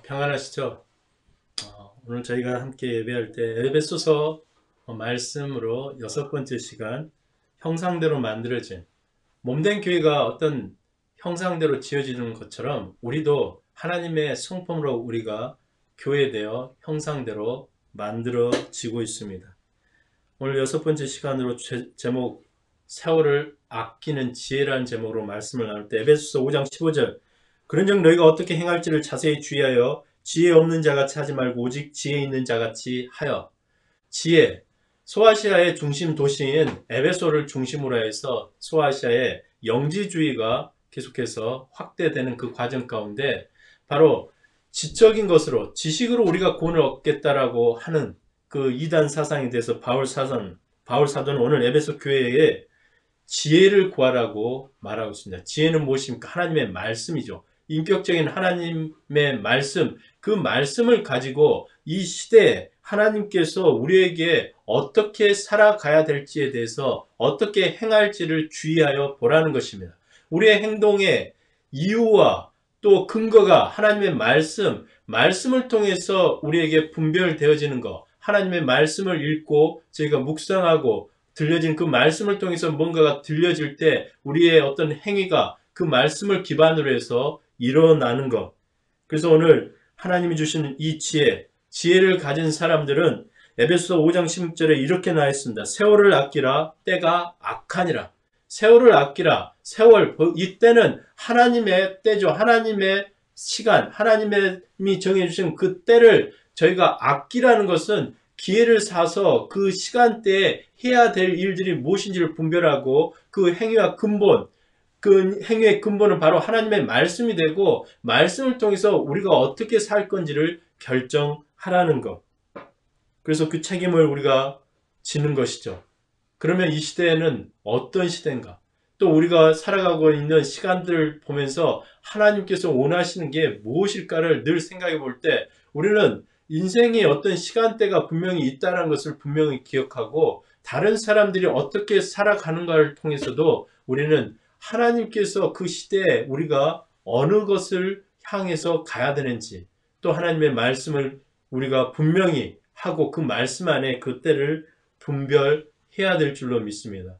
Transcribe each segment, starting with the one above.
평안하시죠? 오늘 저희가 함께 예배할 때 에베소서 말씀으로 6번째 시간 형상대로 만들어진 몸된 교회가 어떤 형상대로 지어지는 것처럼 우리도 하나님의 성품으로 우리가 교회되어 형상대로 만들어지고 있습니다. 오늘 6번째 시간으로 제목 세월을 아끼는 지혜라는 제목으로 말씀을 나눌 때 에베소서 5장 15절 그런즉 너희가 어떻게 행할지를 자세히 주의하여 지혜 없는 자같이 하지 말고 오직 지혜 있는 자같이 하여. 지혜, 소아시아의 중심 도시인 에베소를 중심으로 해서 소아시아의 영지주의가 계속해서 확대되는 그 과정 가운데 바로 지적인 것으로 지식으로 우리가 구원을 얻겠다라고 하는 그 이단 사상에 대해서 바울 사도는 오늘 에베소 교회에 지혜를 구하라고 말하고 있습니다. 지혜는 무엇입니까? 하나님의 말씀이죠. 인격적인 하나님의 말씀, 그 말씀을 가지고 이 시대에 하나님께서 우리에게 어떻게 살아가야 될지에 대해서 어떻게 행할지를 주의하여 보라는 것입니다. 우리의 행동의 이유와 또 근거가 하나님의 말씀을 통해서 우리에게 분별되어지는 것, 하나님의 말씀을 읽고 저희가 묵상하고 들려진 그 말씀을 통해서 뭔가가 들려질 때 우리의 어떤 행위가 그 말씀을 기반으로 해서 일어나는 것. 그래서 오늘 하나님이 주시는 이 지혜를 가진 사람들은 에베소서 5장 16절에 이렇게 나와 있습니다. 세월을 아끼라 때가 악하니라. 세월을 아끼라. 세월, 이때는 하나님의 때죠. 하나님의 시간, 하나님이 정해주신 그 때를 저희가 아끼라는 것은 기회를 사서 그 시간대에 해야 될 일들이 무엇인지를 분별하고 그 행위와 근본, 그 행위의 근본은 바로 하나님의 말씀이 되고 말씀을 통해서 우리가 어떻게 살 건지를 결정하라는 것. 그래서 그 책임을 우리가 지는 것이죠. 그러면 이 시대에는 어떤 시대인가? 또 우리가 살아가고 있는 시간들을 보면서 하나님께서 원하시는 게 무엇일까를 늘 생각해 볼 때 우리는 인생의 어떤 시간대가 분명히 있다는 것을 분명히 기억하고 다른 사람들이 어떻게 살아가는가를 통해서도 우리는 하나님께서 그 시대에 우리가 어느 것을 향해서 가야 되는지 또 하나님의 말씀을 우리가 분명히 하고 그 말씀 안에 그 때를 분별해야 될 줄로 믿습니다.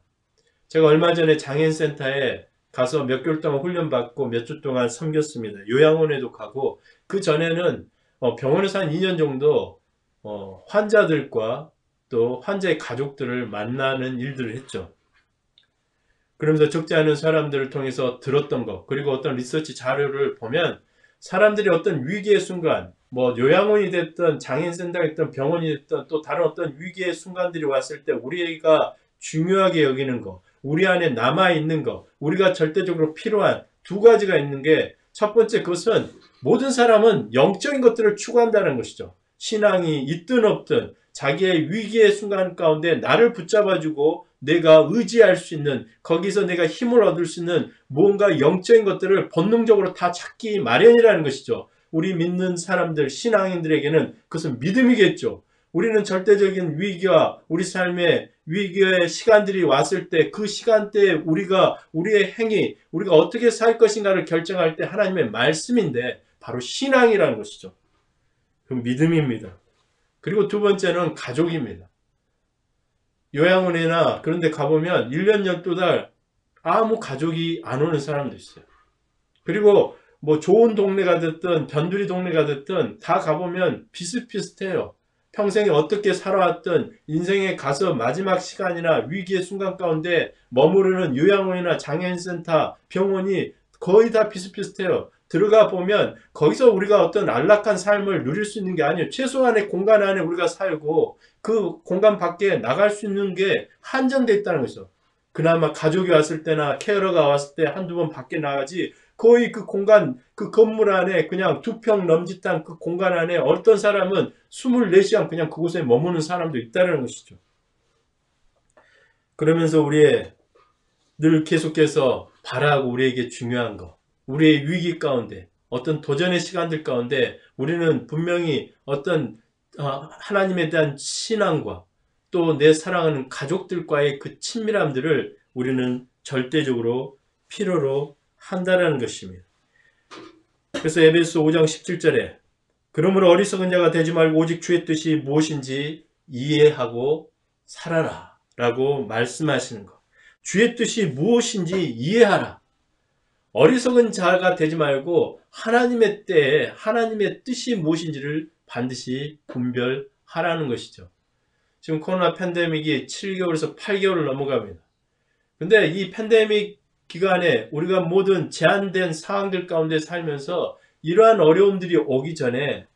제가 얼마 전에 장애인센터에 가서 몇 개월 동안 훈련받고 몇 주 동안 섬겼습니다. 요양원에도 가고 그 전에는 병원에서 한 2년 정도 환자들과 또 환자의 가족들을 만나는 일들을 했죠. 그러면서 적지 않은 사람들을 통해서 들었던 것, 그리고 어떤 리서치 자료를 보면 사람들이 어떤 위기의 순간, 요양원이 됐든 장애인센터가 됐든 병원이 됐든 또 다른 어떤 위기의 순간들이 왔을 때 우리가 중요하게 여기는 것, 우리 안에 남아있는 것, 우리가 절대적으로 필요한 두 가지가 있는 게 첫 번째 그것은 모든 사람은 영적인 것들을 추구한다는 것이죠. 신앙이 있든 없든 자기의 위기의 순간 가운데 나를 붙잡아주고 내가 의지할 수 있는 거기서 내가 힘을 얻을 수 있는 무언가 영적인 것들을 본능적으로 다 찾기 마련이라는 것이죠. 우리 믿는 사람들, 신앙인들에게는 그것은 믿음이겠죠. 우리는 절대적인 위기와 우리 삶의 위기의 시간들이 왔을 때 그 시간대에 우리의 행위, 우리가 어떻게 살 것인가를 결정할 때 하나님의 말씀인데 바로 신앙이라는 것이죠. 그 믿음입니다. 그리고 두 번째는 가족입니다. 요양원이나 그런 데 가보면 1년 12달 아무 가족이 안 오는 사람도 있어요. 그리고 좋은 동네가 됐든 변두리 동네가 됐든 다 가보면 비슷비슷해요. 평생에 어떻게 살아왔든 인생에 가서 마지막 시간이나 위기의 순간 가운데 머무르는 요양원이나 장애인센터, 병원이 거의 다 비슷비슷해요. 들어가 보면 거기서 우리가 어떤 안락한 삶을 누릴 수 있는 게 아니에요. 최소한의 공간 안에 우리가 살고 그 공간 밖에 나갈 수 있는 게 한정되어 있다는 거죠. 그나마 가족이 왔을 때나 케어러가 왔을 때 한두 번 밖에 나가지 거의 그 공간, 그 건물 안에 그냥 2평 넘짓한 그 공간 안에 어떤 사람은 24시간 그냥 그곳에 머무는 사람도 있다는 것이죠. 그러면서 우리의 늘 계속해서 바라고 우리에게 중요한 것, 우리의 위기 가운데 어떤 도전의 시간들 가운데 우리는 분명히 어떤 하나님에 대한 신앙과 또 내 사랑하는 가족들과의 그 친밀함들을 우리는 절대적으로 필요로 한다는 것입니다. 그래서 에베소 5장 17절에 그러므로 어리석은 자가 되지 말고 오직 주의 뜻이 무엇인지 이해하고 살아라 라고 말씀하시는 것. 주의 뜻이 무엇인지 이해하라. 어리석은 자가 되지 말고 하나님의 때에 하나님의 뜻이 무엇인지를 반드시 분별하라는 것이죠. 지금 코로나 팬데믹이 7개월에서 8개월을 넘어갑니다. 근데 이 팬데믹 기간에 우리가 모든 제한된 상황들 가운데 살면서 이러한 어려움들이 오기 전에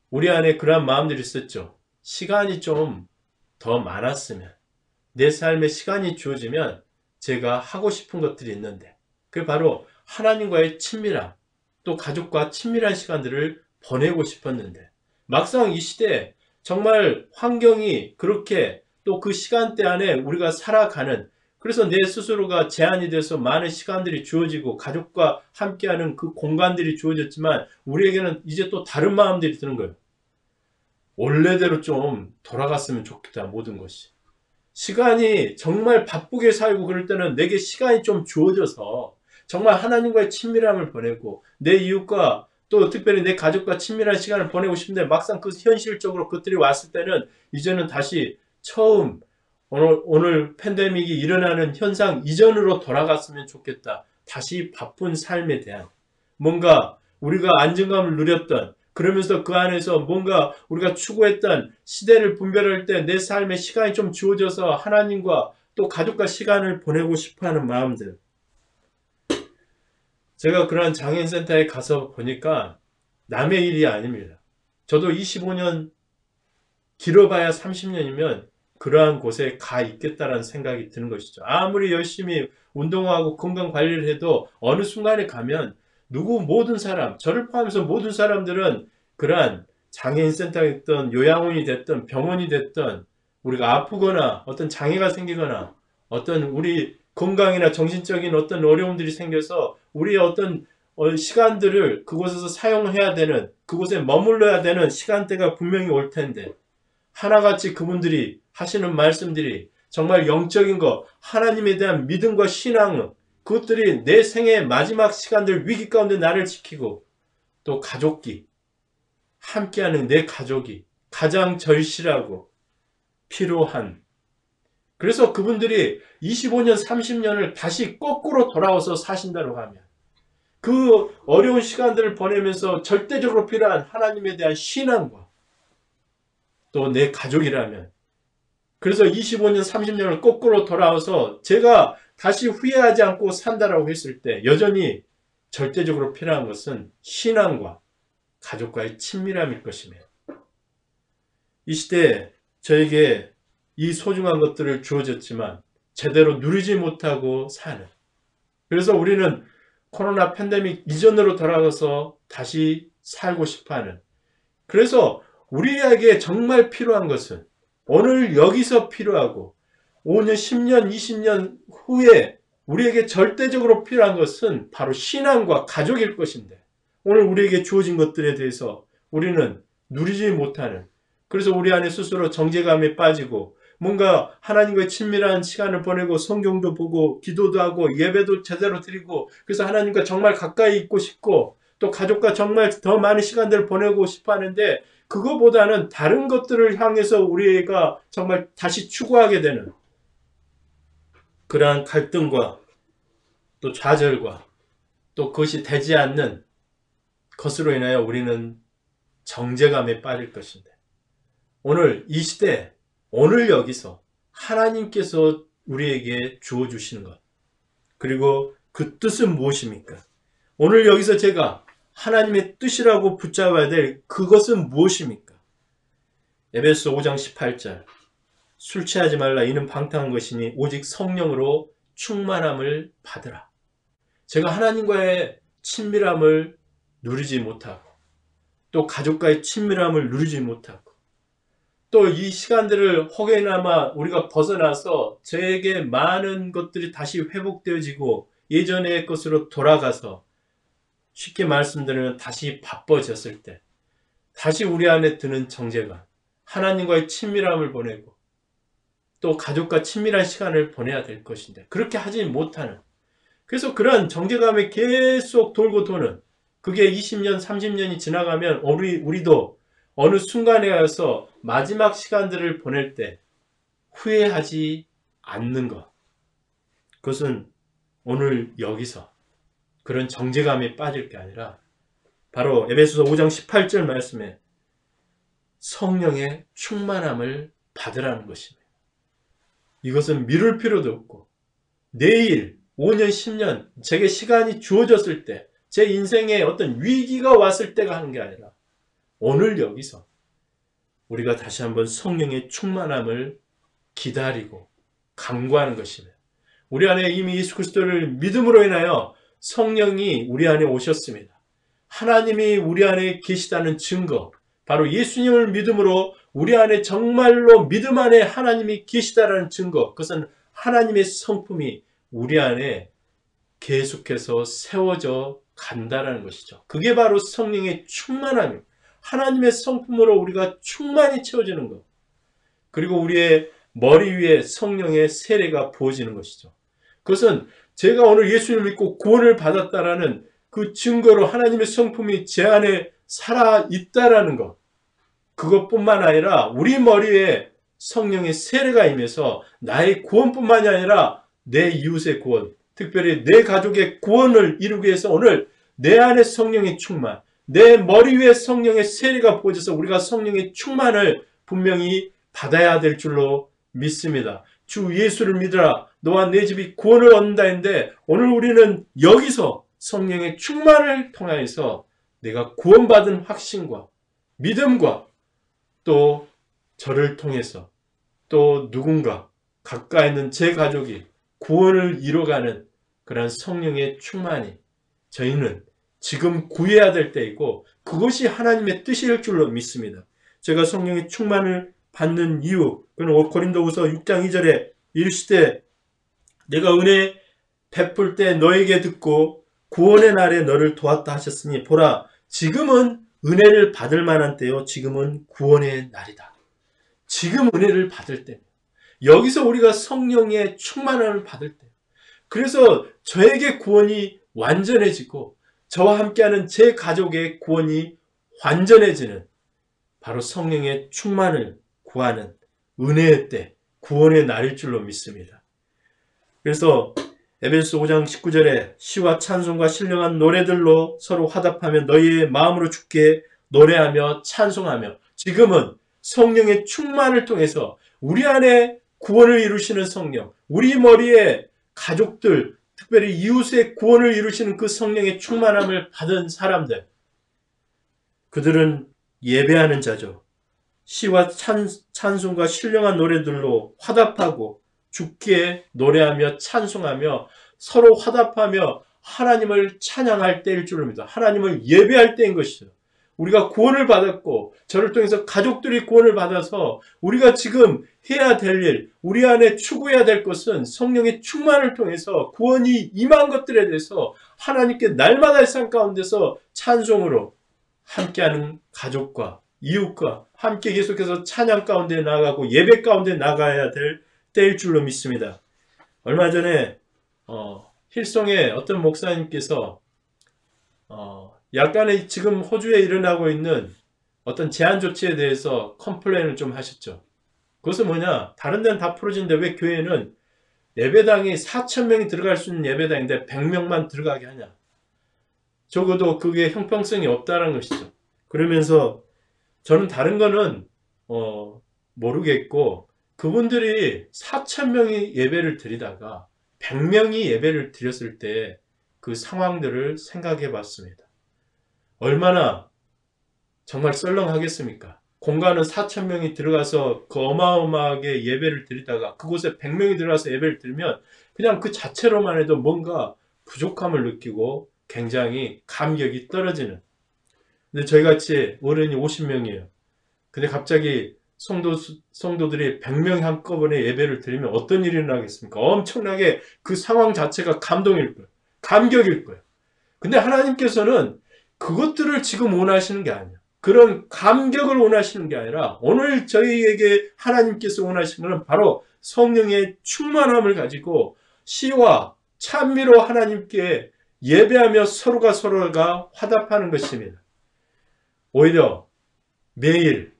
우리 안에 그러한 마음들이 있었죠. 시간이 좀 더 많았으면, 내 삶에 시간이 주어지면 제가 하고 싶은 것들이 있는데, 그게 바로 하나님과의 친밀함, 또 가족과 친밀한 시간들을 보내고 싶었는데, 막상 이 시대에 정말 환경이 그렇게 또 그 시간대 안에 우리가 살아가는, 그래서 내 스스로가 제한이 돼서 많은 시간들이 주어지고 가족과 함께하는 그 공간들이 주어졌지만 우리에게는 이제 또 다른 마음들이 드는 거예요. 원래대로 좀 돌아갔으면 좋겠다, 모든 것이. 시간이 정말 바쁘게 살고 그럴 때는 내게 시간이 좀 주어져서 정말 하나님과의 친밀함을 보내고 내 이웃과 또 특별히 내 가족과 친밀한 시간을 보내고 싶은데 막상 그 현실적으로 그것들이 왔을 때는 이제는 다시 처음 오늘 팬데믹이 일어나는 현상 이전으로 돌아갔으면 좋겠다. 다시 바쁜 삶에 대한 뭔가 우리가 안정감을 누렸던, 그러면서 그 안에서 뭔가 우리가 추구했던 시대를 분별할 때 내 삶에 시간이 좀 주어져서 하나님과 또 가족과 시간을 보내고 싶어하는 마음들. 제가 그러한 장애인센터에 가서 보니까 남의 일이 아닙니다. 저도 25년, 길어봐야 30년이면 그러한 곳에 가 있겠다라는 생각이 드는 것이죠. 아무리 열심히 운동하고 건강 관리를 해도 어느 순간에 가면 모든 사람, 저를 포함해서 모든 사람들은 그러한 장애인 센터에 있던 요양원이 됐던 병원이 됐던 우리가 아프거나 어떤 장애가 생기거나 어떤 우리 건강이나 정신적인 어떤 어려움들이 생겨서 우리의 어떤 시간들을 그곳에서 사용해야 되는, 그곳에 머물러야 되는 시간대가 분명히 올 텐데 하나같이 그분들이 하시는 말씀들이 정말 영적인 것, 하나님에 대한 믿음과 신앙, 그것들이 내 생의 마지막 시간들 위기 가운데 나를 지키고 또 가족이, 함께하는 내 가족이 가장 절실하고 필요한, 그래서 그분들이 25년, 30년을 다시 거꾸로 돌아와서 사신다고 하면 그 어려운 시간들을 보내면서 절대적으로 필요한 하나님에 대한 신앙과 또 내 가족이라면, 그래서 25년, 30년을 거꾸로 돌아와서 제가 다시 후회하지 않고 산다라고 했을 때 여전히 절대적으로 필요한 것은 신앙과 가족과의 친밀함일 것이며, 이 시대에 저에게 이 소중한 것들을 주어졌지만 제대로 누리지 못하고 사는, 그래서 우리는 코로나 팬데믹 이전으로 돌아가서 다시 살고 싶어하는, 그래서 우리에게 정말 필요한 것은 오늘 여기서 필요하고 5년, 10년, 20년 후에 우리에게 절대적으로 필요한 것은 바로 신앙과 가족일 것인데 오늘 우리에게 주어진 것들에 대해서 우리는 누리지 못하는, 그래서 우리 안에 스스로 정죄감에 빠지고 뭔가 하나님과의 친밀한 시간을 보내고 성경도 보고 기도도 하고 예배도 제대로 드리고 그래서 하나님과 정말 가까이 있고 싶고 또 가족과 정말 더 많은 시간들을 보내고 싶어 하는데 그거보다는 다른 것들을 향해서 우리가 정말 다시 추구하게 되는 그러한 갈등과 또 좌절과 또 그것이 되지 않는 것으로 인하여 우리는 정죄감에 빠질 것인데 오늘 이 시대, 오늘 여기서 하나님께서 우리에게 주어주시는 것, 그리고 그 뜻은 무엇입니까? 오늘 여기서 제가 하나님의 뜻이라고 붙잡아야 될 그것은 무엇입니까? 에베소 5장 18절, 술 취하지 말라 이는 방탕한 것이니 오직 성령으로 충만함을 받으라. 제가 하나님과의 친밀함을 누리지 못하고 또 가족과의 친밀함을 누리지 못하고 또 이 시간들을 혹여나마 우리가 벗어나서 저에게 많은 것들이 다시 회복되어지고 예전의 것으로 돌아가서 쉽게 말씀드리면 다시 바빠졌을 때 다시 우리 안에 드는 정죄감, 하나님과의 친밀함을 보내고 또 가족과 친밀한 시간을 보내야 될 것인데 그렇게 하지 못하는, 그래서 그런 정죄감이 계속 돌고 도는 그게 20년, 30년이 지나가면 우리도 어느 순간에 가서 마지막 시간들을 보낼 때 후회하지 않는 것. 그것은 오늘 여기서 그런 정죄감에 빠질 게 아니라 바로 에베소서 5장 18절 말씀에 성령의 충만함을 받으라는 것입니다. 이것은 미룰 필요도 없고 내일 5년, 10년 제게 시간이 주어졌을 때 제 인생에 어떤 위기가 왔을 때가 하는 게 아니라 오늘 여기서 우리가 다시 한번 성령의 충만함을 기다리고 간구하는 것입니다. 우리 안에 이미 예수 그리스도를 믿음으로 인하여 성령이 우리 안에 오셨습니다. 하나님이 우리 안에 계시다는 증거, 바로 예수님을 믿음으로 우리 안에 정말로 믿음 안에 하나님이 계시다는 증거, 그것은 하나님의 성품이 우리 안에 계속해서 세워져 간다라는 것이죠. 그게 바로 성령의 충만함입니다. 하나님의 성품으로 우리가 충만히 채워지는 것. 그리고 우리의 머리 위에 성령의 세례가 부어지는 것이죠. 그것은 제가 오늘 예수님을 믿고 구원을 받았다라는 그 증거로 하나님의 성품이 제 안에 살아있다라는 것. 그것뿐만 아니라 우리 머리에 성령의 세례가 임해서 나의 구원뿐만이 아니라 내 이웃의 구원, 특별히 내 가족의 구원을 이루기 위해서 오늘 내 안에 성령의 충만, 내 머리 위에 성령의 세례가 부어져서 우리가 성령의 충만을 분명히 받아야 될 줄로 믿습니다. 주 예수를 믿으라. 너와 내 집이 구원을 얻는다 했는데 오늘 우리는 여기서 성령의 충만을 통하여서 내가 구원받은 확신과 믿음과 또 저를 통해서 또 누군가 가까이 있는 제 가족이 구원을 이뤄가는 그런 성령의 충만이 저희는 지금 구해야 될 때이고 그것이 하나님의 뜻일 줄로 믿습니다. 제가 성령의 충만을 받는 이유, 그는 고린도후서 6장 2절에 이르시되 내가 은혜 베풀 때 너에게 듣고 구원의 날에 너를 도왔다 하셨으니 보라 지금은 은혜를 받을 만한 때요 지금은 구원의 날이다. 지금 은혜를 받을 때 여기서 우리가 성령의 충만함을 받을 때 그래서 저에게 구원이 완전해지고 저와 함께하는 제 가족의 구원이 완전해지는 바로 성령의 충만을 구하는 은혜의 때 구원의 날일 줄로 믿습니다. 그래서 에베소 5장 19절에 시와 찬송과 신령한 노래들로 서로 화답하며 너희의 마음으로 주께 노래하며 찬송하며 지금은 성령의 충만을 통해서 우리 안에 구원을 이루시는 성령, 우리 머리에 가족들, 특별히 이웃의 구원을 이루시는 그 성령의 충만함을 받은 사람들, 그들은 예배하는 자죠. 시와 찬송과 신령한 노래들로 화답하고 주께 노래하며 찬송하며 서로 화답하며 하나님을 찬양할 때일 줄로 믿어. 하나님을 예배할 때인 것이죠. 우리가 구원을 받았고 저를 통해서 가족들이 구원을 받아서 우리가 지금 해야 될 일, 우리 안에 추구해야 될 것은 성령의 충만을 통해서 구원이 임한 것들에 대해서 하나님께 날마다의 삶 가운데서 찬송으로 함께하는 가족과 이웃과 함께 계속해서 찬양 가운데 나아가고 예배 가운데 나가야 될 때일 줄로 믿습니다. 얼마 전에 힐송의 어떤 목사님께서 약간의 지금 호주에 일어나고 있는 어떤 제한 조치에 대해서 컴플레인을 좀 하셨죠. 그것은 뭐냐? 다른 데는 다 풀어지는데 왜 교회는 예배당이 4,000명이 들어갈 수 있는 예배당인데 100명만 들어가게 하냐? 적어도 그게 형평성이 없다는 것이죠. 그러면서 저는 다른 거는 모르겠고 그분들이 4,000명이 예배를 드리다가 100명이 예배를 드렸을 때 그 상황들을 생각해 봤습니다. 얼마나 정말 썰렁하겠습니까? 공간은 4,000명이 들어가서 그 어마어마하게 예배를 드리다가 그곳에 100명이 들어가서 예배를 드리면 그냥 그 자체로만 해도 뭔가 부족함을 느끼고 굉장히 감격이 떨어지는. 근데 저희같이 어른이 50명이에요. 근데 갑자기 성도들이 100명 한꺼번에 예배를 드리면 어떤 일이 일어나겠습니까? 엄청나게 그 상황 자체가 감동일 거예요. 감격일 거예요. 근데 하나님께서는 그것들을 지금 원하시는 게 아니에요. 그런 감격을 원하시는 게 아니라 오늘 저희에게 하나님께서 원하시는 것은 바로 성령의 충만함을 가지고 시와 찬미로 하나님께 예배하며 서로가 화답하는 것입니다. 오히려 매일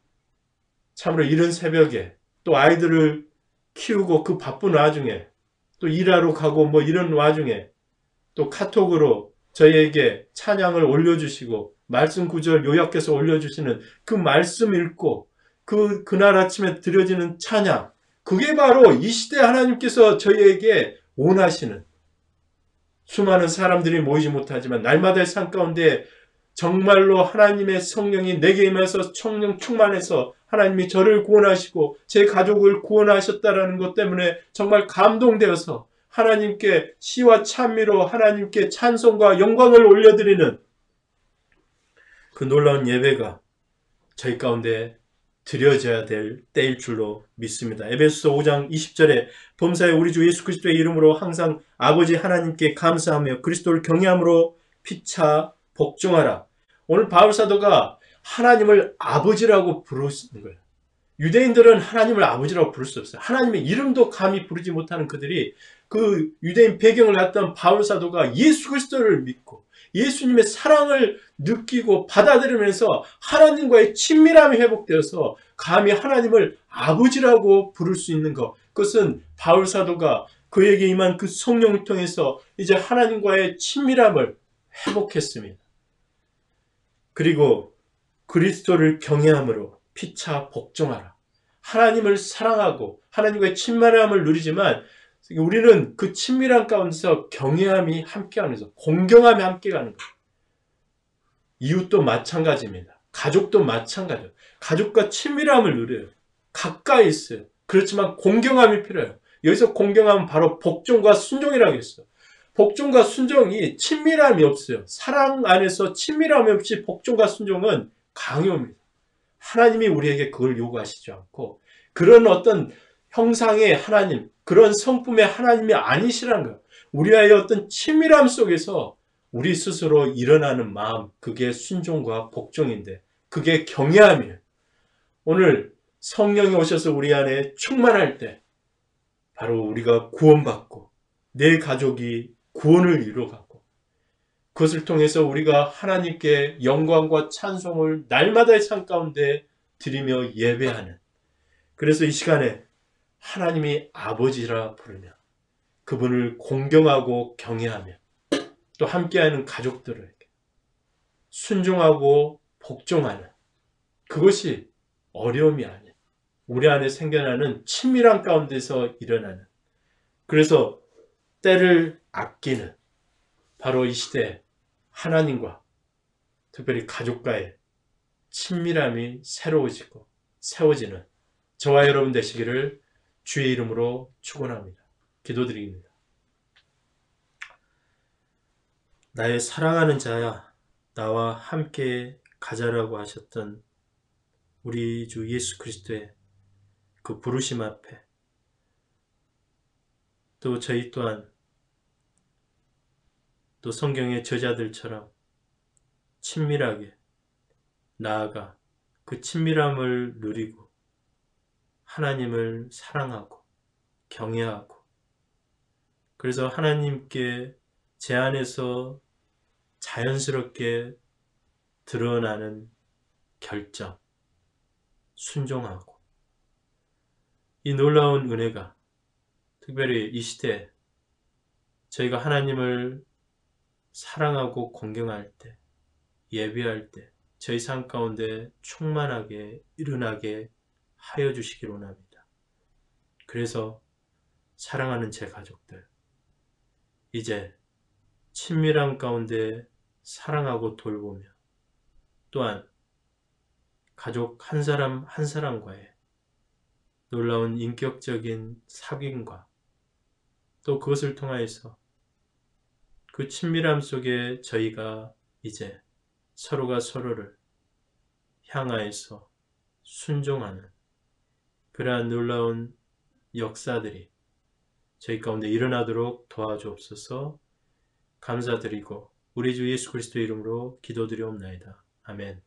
참으로 이른 새벽에 또 아이들을 키우고 그 바쁜 와중에 또 일하러 가고 뭐 이런 와중에 또 카톡으로 저희에게 찬양을 올려주시고 말씀 구절 요약해서 올려주시는 그 말씀 읽고 그날 아침에 드려지는 찬양, 그게 바로 이 시대 하나님께서 저희에게 원하시는, 수많은 사람들이 모이지 못하지만 날마다의 삶 가운데 정말로 하나님의 성령이 내게 임해서 성령 충만해서 하나님이 저를 구원하시고 제 가족을 구원하셨다라는 것 때문에 정말 감동되어서 하나님께 시와 찬미로 하나님께 찬송과 영광을 올려드리는 그 놀라운 예배가 저희 가운데 드려져야 될 때일 줄로 믿습니다. 에베소서 5장 20절에 범사에 우리 주 예수 그리스도의 이름으로 항상 아버지 하나님께 감사하며 그리스도를 경외함으로 피차 복종하라. 오늘 바울 사도가 하나님을 아버지라고 부르시는 거예요. 유대인들은 하나님을 아버지라고 부를 수 없어요. 하나님의 이름도 감히 부르지 못하는 그들이 그 유대인 배경을 갖던 바울 사도가 예수 그리스도를 믿고 예수님의 사랑을 느끼고 받아들이면서 하나님과의 친밀함이 회복되어서 감히 하나님을 아버지라고 부를 수 있는 것, 그것은 바울 사도가 그에게 임한 그 성령을 통해서 이제 하나님과의 친밀함을 회복했습니다. 그리고 그리스도를 경외함으로 피차 복종하라. 하나님을 사랑하고 하나님과의 친밀함을 누리지만 우리는 그 친밀함 가운데서 경외함이 함께하면서 공경함이 함께 가는 거예요. 이웃도 마찬가지입니다. 가족도 마찬가지예요. 가족과 친밀함을 누려요. 가까이 있어요. 그렇지만 공경함이 필요해요. 여기서 공경함은 바로 복종과 순종이라고 했어요. 복종과 순종이 친밀함이 없어요. 사랑 안에서 친밀함이 없이 복종과 순종은 강요입니다. 하나님이 우리에게 그걸 요구하시지 않고 그런 어떤 형상의 하나님, 그런 성품의 하나님이 아니시라는 거예요. 우리와의 어떤 친밀함 속에서 우리 스스로 일어나는 마음, 그게 순종과 복종인데 그게 경외함이에요. 오늘 성령이 오셔서 우리 안에 충만할 때 바로 우리가 구원받고 내 가족이 구원을 이루어가고 그것을 통해서 우리가 하나님께 영광과 찬송을 날마다의 삶 가운데 드리며 예배하는, 그래서 이 시간에 하나님이 아버지라 부르며 그분을 공경하고 경외하며 또 함께하는 가족들에게 순종하고 복종하는, 그것이 어려움이 아니에요. 우리 안에 생겨나는 친밀함 가운데서 일어나는, 그래서 때를 아끼는, 바로 이 시대 하나님과 특별히 가족과의 친밀함이 새로워지고 세워지는 저와 여러분 되시기를 주의 이름으로 축원합니다. 기도드립니다. 나의 사랑하는 자야, 나와 함께 가자라고 하셨던 우리 주 예수 그리스도의 그 부르심 앞에 또 저희 또한 또 성경의 저자들처럼 친밀하게 나아가 그 친밀함을 누리고 하나님을 사랑하고 경외하고, 그래서 하나님께 제 안에서 자연스럽게 드러나는 결정, 순종하고, 이 놀라운 은혜가 특별히 이 시대에 저희가 하나님을 사랑하고 공경할 때, 예배할 때 저희 삶 가운데 충만하게 일어나게 하여 주시길 원합니다. 그래서 사랑하는 제 가족들, 이제 친밀함 가운데 사랑하고 돌보며 또한 가족 한 사람 한 사람과의 놀라운 인격적인 사귐과 또 그것을 통하여서 그 친밀함 속에 저희가 이제 서로가 서로를 향하여서 순종하는 그러한 놀라운 역사들이 저희 가운데 일어나도록 도와주옵소서. 감사드리고 우리 주 예수 그리스도 이름으로 기도드리옵나이다. 아멘.